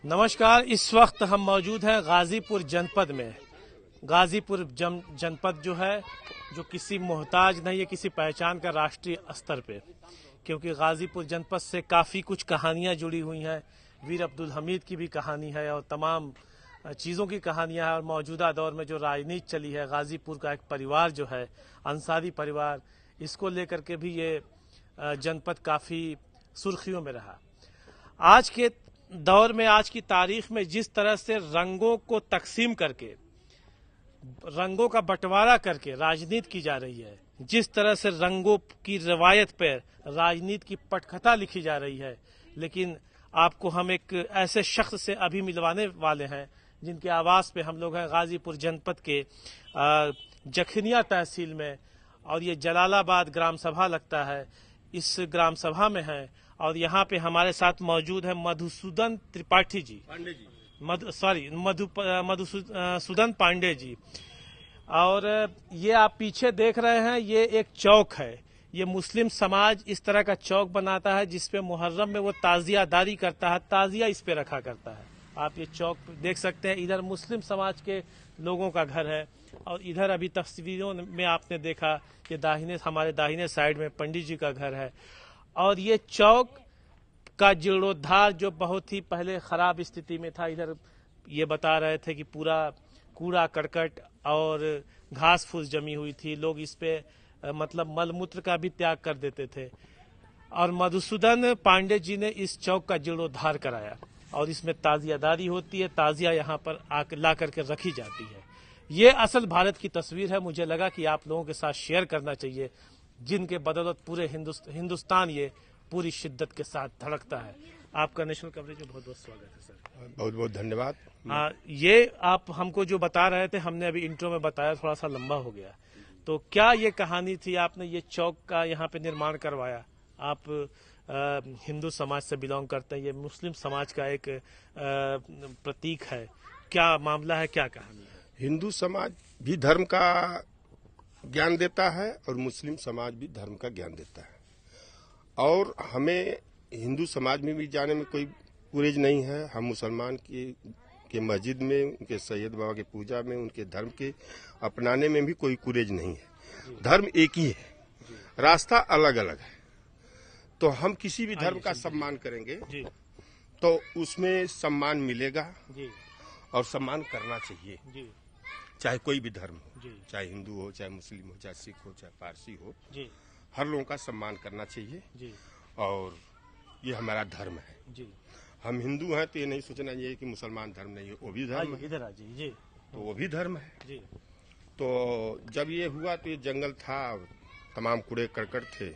नमस्कार। इस वक्त हम मौजूद हैं गाजीपुर जनपद में। गाजीपुर जनपद जो है, जो किसी मोहताज नहीं है किसी पहचान का राष्ट्रीय स्तर पे, क्योंकि गाजीपुर जनपद से काफ़ी कुछ कहानियां जुड़ी हुई हैं। वीर अब्दुल हमीद की भी कहानी है और तमाम चीज़ों की कहानियां हैं। और मौजूदा दौर में जो राजनीति चली है, गाजीपुर का एक परिवार जो है अंसारी परिवार, इसको लेकर के भी ये जनपद काफ़ी सुर्खियों में रहा। आज के दौर में, आज की तारीख में जिस तरह से रंगों को तकसीम करके, रंगों का बंटवारा करके राजनीति की जा रही है, जिस तरह से रंगों की रवायत पर राजनीति की पटकथा लिखी जा रही है, लेकिन आपको हम एक ऐसे शख्स से अभी मिलवाने वाले हैं जिनके आवास पे हम लोग हैं गाजीपुर जनपद के जखनिया तहसील में। और ये जलालाबाद ग्राम सभा लगता है, इस ग्राम सभा में है। और यहाँ पे हमारे साथ मौजूद है मधुसूदन त्रिपाठी जी, मधुसूदन पांडे जी। और ये आप पीछे देख रहे हैं, ये एक चौक है। ये मुस्लिम समाज इस तरह का चौक बनाता है जिसपे मुहर्रम में वो ताजियादारी करता है, ताजिया इस पे रखा करता है। आप ये चौक देख सकते हैं। इधर मुस्लिम समाज के लोगों का घर है और इधर अभी तस्वीरों में आपने देखा कि हमारे दाहिने साइड में पंडित जी का घर है। और ये चौक का जीर्णोद्धार जो बहुत ही पहले खराब स्थिति में था, इधर ये बता रहे थे कि पूरा कूड़ा करकट और घास फूस जमी हुई थी। लोग इस पे मतलब मलमूत्र का भी त्याग कर देते थे। और मधुसूदन पांडे जी ने इस चौक का जीर्णोद्धार कराया और इसमें ताजियादारी होती है, ताजिया यहाँ पर ला करके रखी जाती है। ये असल भारत की तस्वीर है। मुझे लगा कि आप लोगों के साथ शेयर करना चाहिए, जिनके बदौलत पूरे हिंदुस्तान ये पूरी शिद्दत के साथ धड़कता है। आपका नेशनल कवरेज में बहुत बहुत स्वागत है सर। बहुत बहुत धन्यवाद। ये आप हमको जो बता रहे थे, हमने अभी इंट्रो में बताया, थोड़ा सा लंबा हो गया। तो क्या ये कहानी थी, आपने ये चौक का यहाँ पे निर्माण करवाया? आप हिंदू समाज से बिलोंग करते हैं, ये मुस्लिम समाज का एक प्रतीक है। क्या मामला है, क्या कहानी है? हिंदू समाज भी धर्म का ज्ञान देता है और मुस्लिम समाज भी धर्म का ज्ञान देता है। और हमें हिंदू समाज में भी जाने में कोई गुरेज नहीं है। हम मुसलमान के मस्जिद में, उनके सैयद बाबा की पूजा में, उनके धर्म के अपनाने में भी कोई गुरेज नहीं है। धर्म एक ही है, रास्ता अलग अलग है। तो हम किसी भी धर्म का सम्मान करेंगे तो उसमें सम्मान मिलेगा और सम्मान करना चाहिए। चाहे कोई भी धर्म हो, चाहे हिंदू हो, चाहे मुस्लिम हो, चाहे सिख हो, चाहे पारसी हो, हर लोगों का सम्मान करना चाहिए। और ये हमारा धर्म है। हम हिंदू हैं तो ये नहीं सोचना चाहिए कि मुसलमान धर्म नहीं है, वो भी धर्म है। इधर आ जी। तो वो भी धर्म है। तो जब ये हुआ तो ये जंगल था, तमाम कूड़े करकट थे।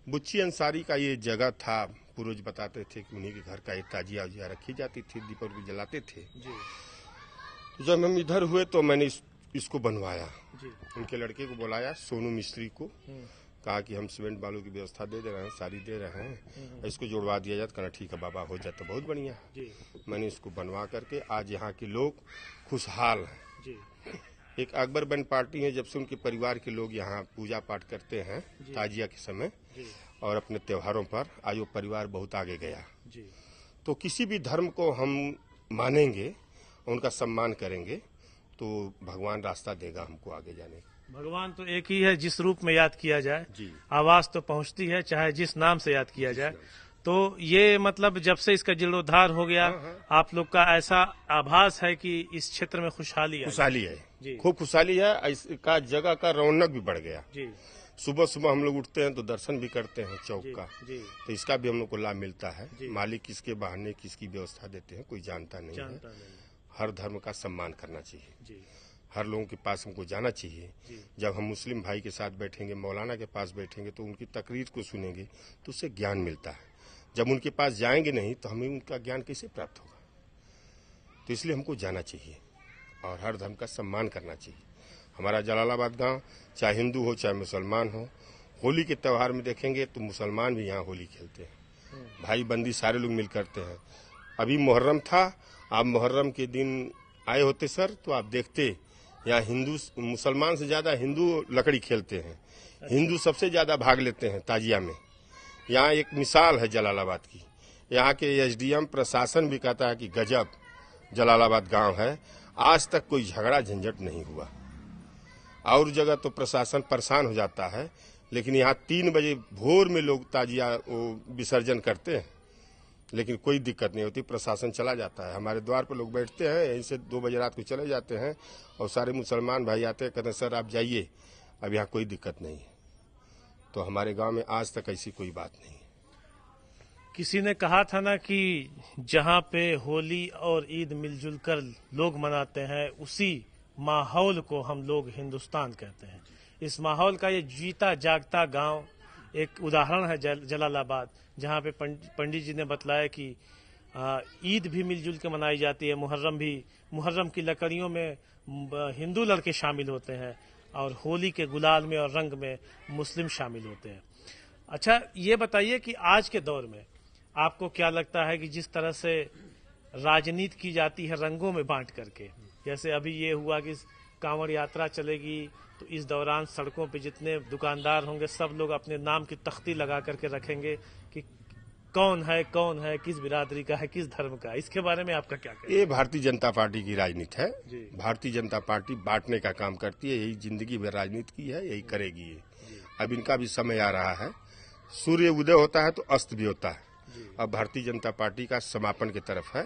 बुच्ची अंसारी का ये जगह था। पूर्वज बताते थे कि उन्हीं के घर का एक ताजिया उजिया रखी जाती थी, दीपक भी जलाते थे। जब हम इधर हुए तो मैंने इसको बनवाया। उनके लड़के को बुलाया, सोनू मिस्त्री को, कहा कि हम सीमेंट बालू की व्यवस्था दे रहे हैं, सारी दे रहे हैं, इसको जुड़वा दिया जाए। कहना ठीक है बाबा, हो जाए तो बहुत बढ़िया। मैंने इसको बनवा करके आज यहाँ के लोग खुशहाल हैं। एक अकबर बन पार्टी है, जब से उनके परिवार के लोग यहाँ पूजा पाठ करते हैं ताजिया के समय और अपने त्योहारों पर, आज वो परिवार बहुत आगे गया। तो किसी भी धर्म को हम मानेंगे, उनका सम्मान करेंगे तो भगवान रास्ता देगा हमको आगे जाने का। भगवान तो एक ही है, जिस रूप में याद किया जाए आवाज तो पहुंचती है, चाहे जिस नाम से याद किया जाए। तो ये मतलब जब से इसका जीर्णोद्धार हो गया, आप लोग का ऐसा आभास है कि इस क्षेत्र में खुशहाली है, खूब खुशहाली है। इसका जगह का रौनक भी बढ़ गया। सुबह सुबह हम लोग उठते हैं तो दर्शन भी करते हैं चौक का, तो इसका भी हम लोग को लाभ मिलता है। मालिक किसके बहाने किसकी व्यवस्था देते हैं कोई जानता नहीं है। हर धर्म का सम्मान करना चाहिए, हर लोगों के पास हमको जाना चाहिए। जब हम मुस्लिम भाई के साथ बैठेंगे, मौलाना के पास बैठेंगे तो उनकी तकरीर को सुनेंगे तो उससे ज्ञान मिलता है। जब उनके पास जाएंगे नहीं तो हमें उनका ज्ञान कैसे प्राप्त होगा? तो इसलिए हमको जाना चाहिए और हर धर्म का सम्मान करना चाहिए। हमारा जलालाबाद गांव चाहे हिंदू हो चाहे मुसलमान हो, होली के त्यौहार में देखेंगे तो मुसलमान भी यहाँ होली खेलते हैं, भाई बंदी सारे लोग मिल करते हैं। अभी मुहर्रम था, आप मुहर्रम के दिन आए होते सर तो आप देखते यहाँ हिंदू मुसलमान से ज्यादा हिंदू लकड़ी खेलते हैं। हिंदू सबसे ज्यादा भाग लेते हैं ताजिया में। यहाँ एक मिसाल है जलालाबाद की, यहाँ के एसडीएम प्रशासन भी कहता है कि गजब जलालाबाद गांव है, आज तक कोई झगड़ा झंझट नहीं हुआ। और जगह तो प्रशासन परेशान हो जाता है, लेकिन यहाँ 3 बजे भोर में लोग ताजिया विसर्जन करते हैं, लेकिन कोई दिक्कत नहीं होती, प्रशासन चला जाता है। हमारे द्वार पर लोग बैठते हैं, यहीं से 2 बजे रात को चले जाते हैं और सारे मुसलमान भाई आते हैं, कहते हैं सर आप जाइए, अब यहाँ कोई दिक्कत नहीं है। तो हमारे गांव में आज तक ऐसी कोई बात नहीं है। किसी ने कहा था ना कि जहाँ पे होली और ईद मिलजुल कर लोग मनाते हैं, उसी माहौल को हम लोग हिंदुस्तान कहते हैं। इस माहौल का ये जीता जागता गांव एक उदाहरण है जलालाबाद, जहाँ पे पंडित जी ने बतलाया कि ईद भी मिलजुल के मनाई जाती है, मुहर्रम की लकड़ियों में हिंदू लड़के शामिल होते हैं और होली के गुलाल में और रंग में मुस्लिम शामिल होते हैं। अच्छा, ये बताइए कि आज के दौर में आपको क्या लगता है कि जिस तरह से राजनीति की जाती है रंगों में बांट करके, जैसे अभी ये हुआ कि कांवड़ यात्रा चलेगी तो इस दौरान सड़कों पे जितने दुकानदार होंगे सब लोग अपने नाम की तख्ती लगा करके रखेंगे कि कौन है, किस बिरादरी का है, किस धर्म का है। इसके बारे में आपका क्या कहना है? ये भारतीय जनता पार्टी की राजनीति है। भारतीय जनता पार्टी बांटने का काम करती है, यही जिंदगी भर राजनीति की है, यही करेगी ये। अब इनका भी समय आ रहा है, सूर्य उदय होता है तो अस्त भी होता है। अब भारतीय जनता पार्टी का समापन की तरफ है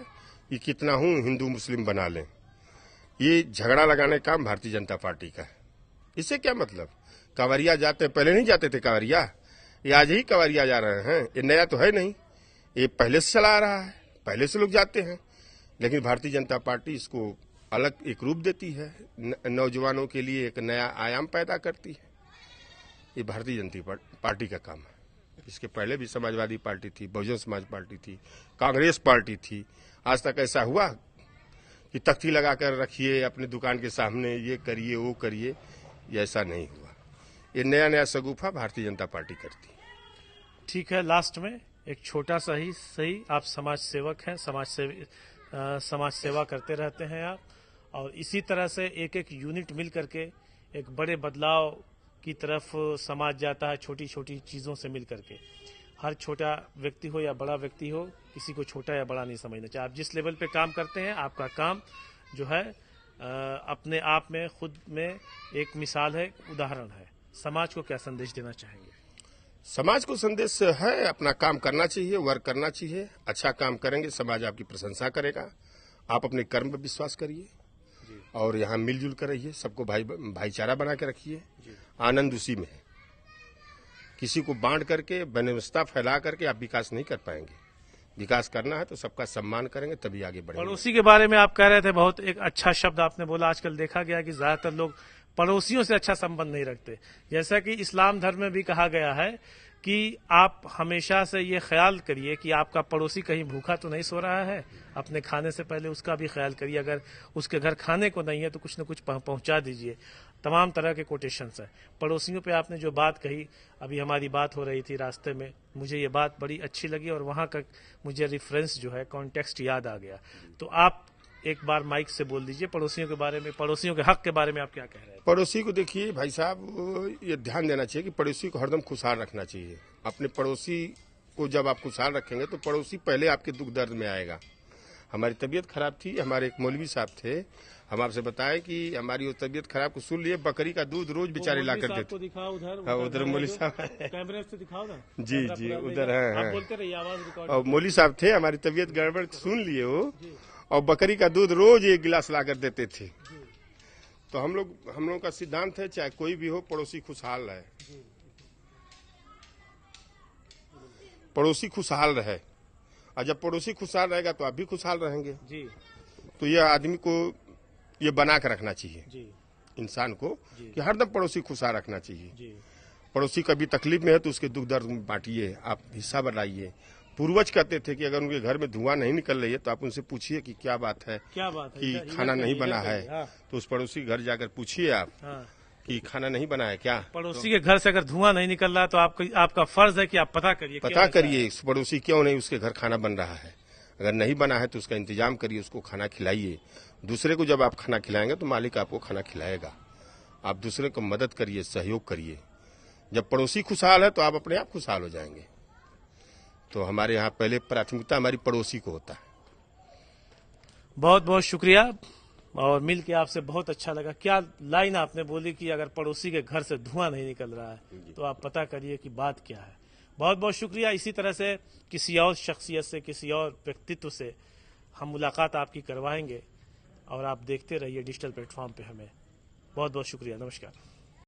कि कितना हूँ हिंदू मुस्लिम बना लें, ये झगड़ा लगाने का काम भारतीय जनता पार्टी का है। इससे क्या मतलब? कांवरिया जाते, पहले नहीं जाते थे कांवरिया, ये आज ही कांवरिया जा रहे हैं, ये नया तो है नहीं, ये पहले से चला आ रहा है, पहले से लोग जाते हैं। लेकिन भारतीय जनता पार्टी इसको अलग एक रूप देती है, नौजवानों के लिए एक नया आयाम पैदा करती है। ये भारतीय जनता पार्टी का काम है। इसके पहले भी समाजवादी पार्टी थी, बहुजन समाज पार्टी थी, कांग्रेस पार्टी थी। आज तक ऐसा हुआ कि तख्ती लगाकर रखिए अपने दुकान के सामने, ये करिए वो करिए, ये ऐसा नहीं हुआ। ये नया शगुफा भारतीय जनता पार्टी करती है। ठीक है, लास्ट में एक छोटा सा ही सही, आप समाज सेवक हैं, समाज सेवा करते रहते हैं आप, और इसी तरह से एक एक यूनिट मिल करके एक बड़े बदलाव की तरफ समाज जाता है, छोटी छोटी चीजों से मिल करके। हर छोटा व्यक्ति हो या बड़ा व्यक्ति हो, किसी को छोटा या बड़ा नहीं समझना चाहिए। आप जिस लेवल पे काम करते हैं, आपका काम जो है अपने आप में खुद में एक मिसाल है, उदाहरण है। समाज को क्या संदेश देना चाहेंगे? समाज को संदेश है अपना काम करना चाहिए, वर्क करना चाहिए। अच्छा काम करेंगे समाज आपकी प्रशंसा करेगा। आप अपने कर्म पर विश्वास करिए और यहाँ मिलजुल कर रहिए, सबको भाईचारा बना के रखिए। आनंद उसी में है। किसी को बांट करके बेव्यवस्था फैला करके आप विकास नहीं कर पाएंगे। विकास करना है तो सबका सम्मान करेंगे, तभी आगे बढ़ेंगे। पड़ोसी के बारे में आप कह रहे थे, बहुत एक अच्छा शब्द आपने बोला। आजकल देखा गया कि ज्यादातर लोग पड़ोसियों से अच्छा संबंध नहीं रखते। जैसा कि इस्लाम धर्म में भी कहा गया है कि आप हमेशा से ये ख्याल करिए कि आपका पड़ोसी कहीं भूखा तो नहीं सो रहा है, अपने खाने से पहले उसका भी ख्याल करिए। अगर उसके घर खाने को नहीं है तो कुछ न कुछ पहुंचा दीजिए। तमाम तरह के कोटेशंस हैं। पड़ोसियों पे आपने जो बात कही, अभी हमारी बात हो रही थी रास्ते में, मुझे ये बात बड़ी अच्छी लगी और वहां का मुझे रेफरेंस जो है, कॉन्टेक्स्ट याद आ गया। तो आप एक बार माइक से बोल दीजिए पड़ोसियों के बारे में, पड़ोसियों के हक के बारे में आप क्या कह रहे हैं? पड़ोसी को देखिए भाई साहब, ये ध्यान देना चाहिए कि पड़ोसी को हरदम खुशहाल रखना चाहिए। अपने पड़ोसी को जब आप खुशहाल रखेंगे तो पड़ोसी पहले आपके दुख दर्द में आएगा। हमारी तबीयत खराब थी, हमारे एक मौलवी साहब थे, हम आपसे बताएं कि हमारी वो तबीयत खराब को सुन लिए, बकरी का दूध रोज बेचारे ला कर देते। उधर मौलवी साहब कैमरे से दिखाओ ना। जी उधर है। बोलते रहिए, आवाज रिकॉर्ड। और मौलवी साहब थे, हमारी तबीयत गड़बड़ सुन लिए वो, और बकरी का दूध रोज 1 गिलास ला कर देते थे। तो हम लोग का सिद्धांत है, चाहे कोई भी हो, पड़ोसी खुशहाल रहे, पड़ोसी खुशहाल रहे। और जब पड़ोसी खुशहाल रहेगा तो आप भी खुशहाल रहेंगे जी। तो यह आदमी को ये बना के रखना चाहिए जी, इंसान को, कि हरदम पड़ोसी खुशहाल रखना चाहिए जी। पड़ोसी कभी तकलीफ में है तो उसके दुख दर्द में बांटिए, आप हिस्सा बनाइए। पूर्वज कहते थे कि अगर उनके घर में धुआं नहीं निकल रही है तो आप उनसे पूछिए कि क्या बात है कि खाना नहीं बना है। तो उस पड़ोसी के घर जाकर पूछिए आप कि खाना नहीं बना है क्या। पड़ोसी के घर से अगर धुआं नहीं निकल रहा तो आपका फर्ज है कि आप पता करिए उस पड़ोसी क्यों नहीं उसके घर खाना बन रहा है। अगर नहीं बना है तो उसका इंतजाम करिए, उसको खाना खिलाइए। दूसरे को जब आप खाना खिलाएंगे तो मालिक आपको खाना खिलाएगा। आप दूसरे को मदद करिए, सहयोग करिए। जब पड़ोसी खुशहाल है तो आप अपने आप खुशहाल हो जाएंगे। तो हमारे यहाँ पहले प्राथमिकता हमारी पड़ोसी को होता है। बहुत बहुत शुक्रिया और मिल के आपसे बहुत अच्छा लगा। क्या लाइन आपने बोली कि अगर पड़ोसी के घर से धुआं नहीं निकल रहा है तो आप पता करिए कि बात क्या है। बहुत बहुत शुक्रिया। इसी तरह से किसी और शख्सियत से, किसी और व्यक्तित्व से हम मुलाकात आपकी करवाएंगे और आप देखते रहिए डिजिटल प्लेटफॉर्म पे हमें। बहुत बहुत शुक्रिया। नमस्कार।